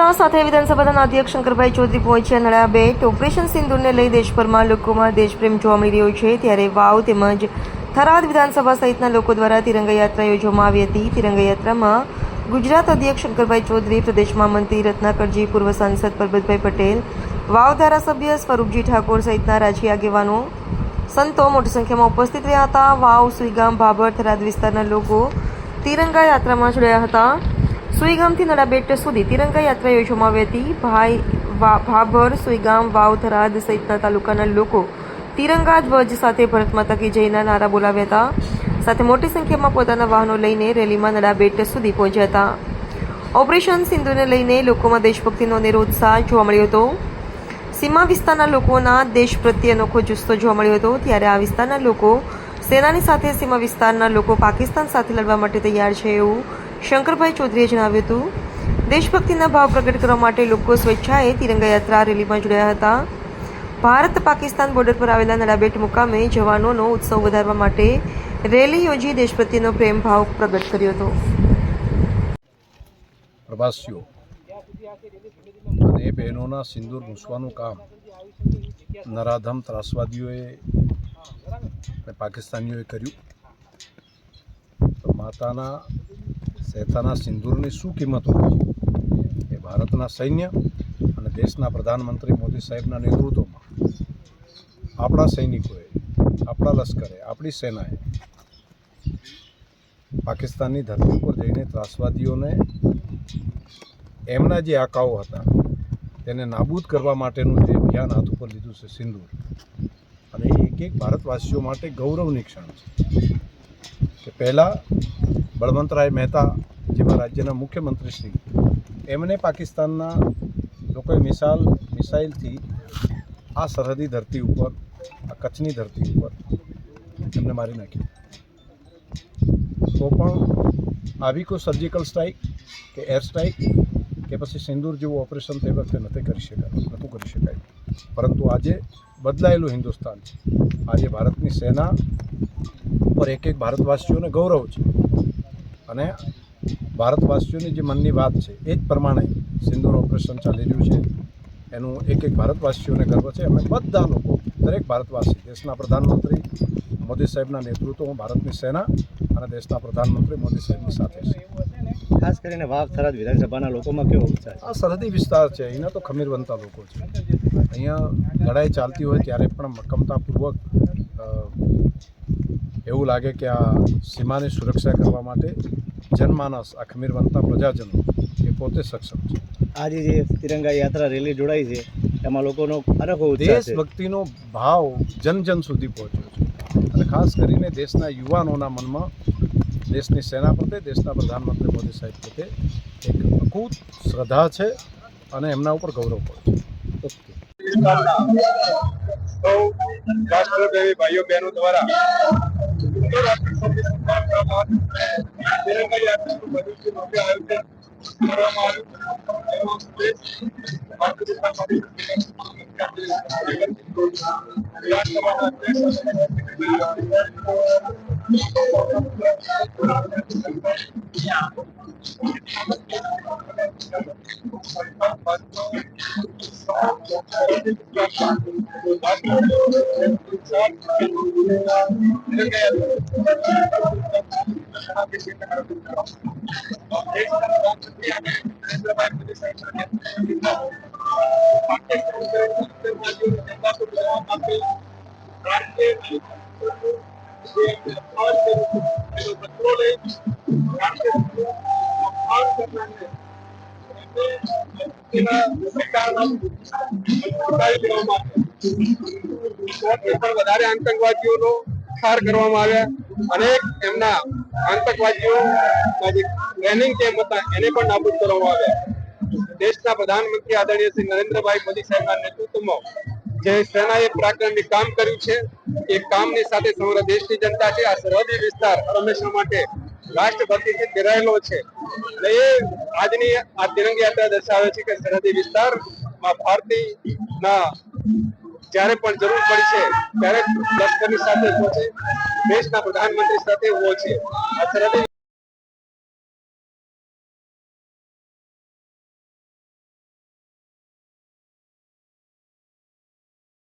શોભાયાત્રા સાથે વિધાનસભાના અધ્યક્ષ શંકરભાઈ ચૌધરી પહોંચ્યા નડાબેટ। ઓપરેશન સિંદૂરને લઈ દેશભરમાં લોકોમાં દેશપ્રેમ જોવા મળી રહ્યો છે, ત્યારે વાવ તેમજ થરાદ વિધાનસભા સહિતના લોકો દ્વારા તિરંગા યાત્રા યોજવામાં આવી હતી। તિરંગા યાત્રામાં ગુજરાત અધ્યક્ષ શંકરભાઈ ચૌધરી, પ્રદેશ મહામંત્રી રત્નાકરજી, પૂર્વ સાંસદ પરબતભાઈ પટેલ, વાવ ધારાસભ્ય સ્વરૂપજી ઠાકોર સહિતના રાજકીય આગેવાનો, સંતો મોટી સંખ્યામાં ઉપસ્થિત રહ્યા હતા। વાવ, સુઈગામ, ભાભર, થરાદ વિસ્તારના લોકો તિરંગા યાત્રામાં જોડાયા હતા। સુઈગામથી નડાબેટ સુધી તિરંગા યાત્રા યોજવામાં આવી હતી। ભાભર, સુઈગામ, વાવ, થરાદ સહિતના તાલુકાના લોકો તિરંગા ધ્વજ સાથે ભારત માતા કી જયના નારા બોલાવ્યા હતા। સાથે મોટી સંખ્યામાં પોતાના વાહનો લઈને રેલીમાં નડાબેટ સુધી પહોંચ્યા હતા। ઓપરેશન સિંધુને લઈને લોકોમાં દેશભક્તિનો અનેરો ઉત્સાહ જોવા મળ્યો હતો। સીમા વિસ્તારના લોકોના દેશ પ્રત્યે અનોખો જુસ્સો જોવા મળ્યો હતો। ત્યારે આ વિસ્તારના લોકો સેનાની સાથે સીમા વિસ્તારના લોકો પાકિસ્તાન સાથે લડવા માટે તૈયાર છે, એવું શંકરભાઈ ચૌધરીએ જણાવ્યું હતું। દેશભક્તિના ભાવ પ્રગટ કરવા માટે લોકો સ્વેચ્છાએ તિરંગા યાત્રા રેલીમાં જોડાયા હતા। ભારત પાકિસ્તાન બોર્ડર પર આવેલા નડાબેટ મુકામે જવાનોનો ઉત્સવ વધારવા માટે રેલી યોજી દેશ પ્રત્યેનો પ્રેમ ભાવ પ્રગટ કર્યો હતો। પ્રવાસીઓ અને બહેનોના સિંદૂર મૂસવાનું કામ નરાધમ ત્રાસવાદીઓએ અને પાકિસ્તાનીઓએ કર્યું, તો માતાના સહેતાના સિંદૂરની શું કિંમત હોય એ ભારતના સૈન્ય અને દેશના પ્રધાનમંત્રી મોદી સાહેબના નેતૃત્વમાં આપણા સૈનિકોએ, આપણા લશ્કરે, આપણી સેનાએ પાકિસ્તાનની ધરતી પર જઈને ત્રાસવાદીઓને એમના જે આકાઓ હતા તેને નાબૂદ કરવા માટેનું જે અભિયાન હાથ ઉપર લીધું છે સિંદૂર, અને એક એક ભારતવાસીઓ માટે ગૌરવની ક્ષણ છે કે પહેલાં બળવંતરાય મહેતા જેવા રાજ્યના મુખ્યમંત્રી શ્રી એમને પાકિસ્તાનના લોકોએ મિસાઇલથી આ સરહદી ધરતી ઉપર, આ કચ્છની ધરતી ઉપર એમને મારી નાખ્યું, તો પણ આવી કોઈ સર્જિકલ સ્ટ્રાઇક કે એર સ્ટ્રાઇક કે પછી સિંદૂર જેવું ઓપરેશન તે વખતે નહોતું કરી શકાય। પરંતુ આજે બદલાયેલું હિન્દુસ્તાન છે। આજે ભારતની સેના પર એક એક ભારતવાસીઓને ગૌરવ છે, અને ભારતવાસીઓની જે મનની વાત છે એ જ પ્રમાણે સિંદૂર ઓપરેશન ચાલી રહ્યું છે, એનું એક એક ભારતવાસીઓને ગર્વ છે। અમે બધા લોકો, દરેક ભારતવાસી દેશના પ્રધાનમંત્રી મોદી સાહેબના નેતૃત્વમાં ભારતની સેના અને દેશના પ્રધાનમંત્રી મોદી સાહેબની સાથે છે। ખાસ કરીને વાવ થરાદ વિધાનસભાના લોકોમાં કેવો ઉત્સાહ છે? આ સરહદી વિસ્તાર છે, અહીંના તો ખમીરવંતા લોકો છે। અહીંયા લડાઈ ચાલતી હોય ત્યારે પણ મક્કમતાપૂર્વક એવું લાગે કે આ સીમાની સુરક્ષા કરવા માટે જનમાનસ, આ ખમીરવંતા પ્રજાજનો એ પોતે સક્ષમ છે। આજે જે તિરંગા યાત્રા રેલી જોડાઈ છે એમાં લોકોનો અનોખો ઉત્સાહ છે। દેશભક્તિનો ભાવ જન જન સુધી પહોંચ્યો છે, અને ખાસ કરીને દેશના યુવાનોના મનમાં દેશની સેના પ્રત્યે, દેશના પ્રધાનમંત્રી મોદી સાહેબ પ્રત્યે એક અકૂત શ્રદ્ધા છે, અને એમના ઉપર ગૌરવ પણ છે। રાષ્ટ્રપ્રેમી ભાઈઓ બહેનો દ્વારા તિરંગા યાત્રાનું ભવ્ય આયોજન કરવામાં વધારે આતંકવાદીઓનો ઠાર કરવામાં આવ્યા, અનેક એમના આતંકવાદીઓ ટ્રેનિંગ કેમ્પ હતા એને પણ નાબૂદ કરવામાં આવ્યા। દેશના પ્રધાનમંત્રી આદરણીય શ્રી નરેન્દ્રભાઈ મોદી સાહેબના નેતૃત્વમાં જે સેનાએ પરાક્રમી કામ કર્યું છે, એ કામની સાથે સમગ્ર દેશની જનતા છે, આ સરહદી વિસ્તાર હંમેશા માટે રાષ્ટ્રભક્તિથી ઘેરાયેલો છે, અને એ આજની આ તિરંગા યાત્રા દર્શાવે છે કે સરહદી વિસ્તારમાં ભારતીયના જ્યારે પણ જરૂર પડી છે ત્યારે લશ્કરની સાથે પહોંચે, દેશના પ્રધાનમંત્રી સાથે ઉભો છે।